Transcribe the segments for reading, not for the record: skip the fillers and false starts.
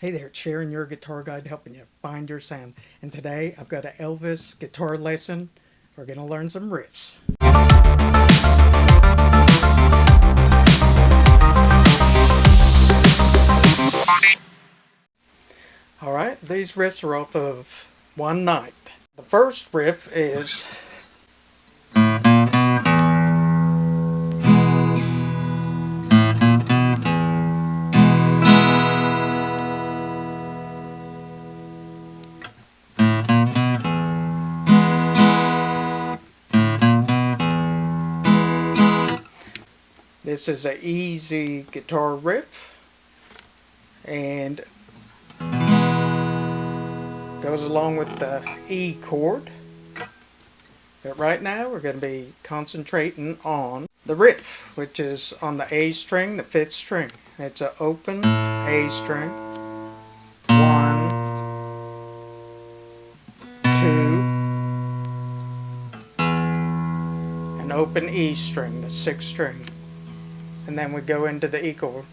Hey there, it's Sharon, your guitar guide, helping you find your sound. And today I've got an Elvis guitar lesson. We're going to learn some riffs. Alright, these riffs are off of One Night. The first riff is... This is an easy guitar riff and goes along with the E chord. But right now we're going to be concentrating on the riff, which is on the A string, the 5th string. It's an open A string, 1, 2, an open E string, the 6th string. And then we go into the E chord.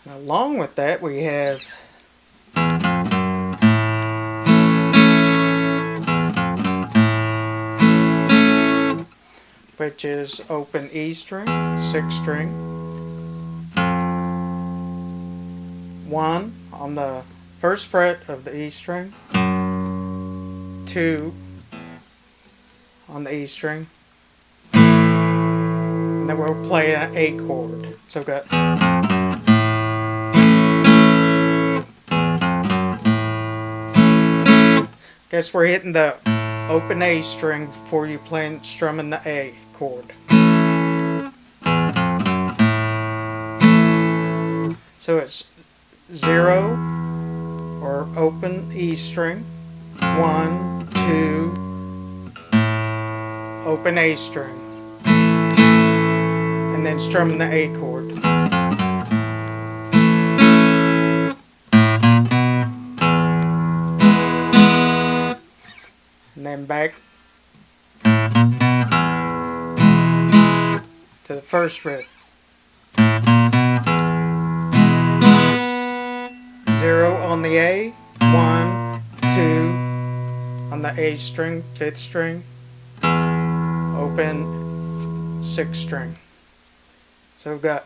And along with that we have which is open E string, 6th string, 1 on the 1st fret of the E string, 2 on the E string, and then we'll play an A chord. So we've got guess we're hitting the open A string before you play strumming the A chord. So it's 0 or open E string, 1, 2, open A string, and then strumming the A chord. And then back to the first riff. 0 on the A, 1, 2 on the A string, 5th string, open 6th string. So we've got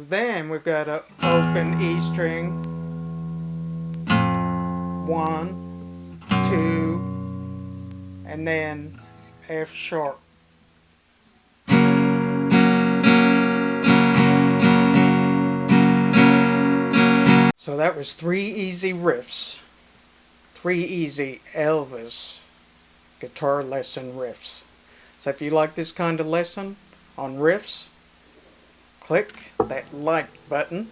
then we've got an open E string, 1, 2, and then F sharp. So that was 3 easy riffs. 3 easy Elvis guitar lesson riffs. So if you like this kind of lesson on riffs, click that like button,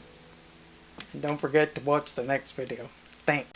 and don't forget to watch the next video. Thanks.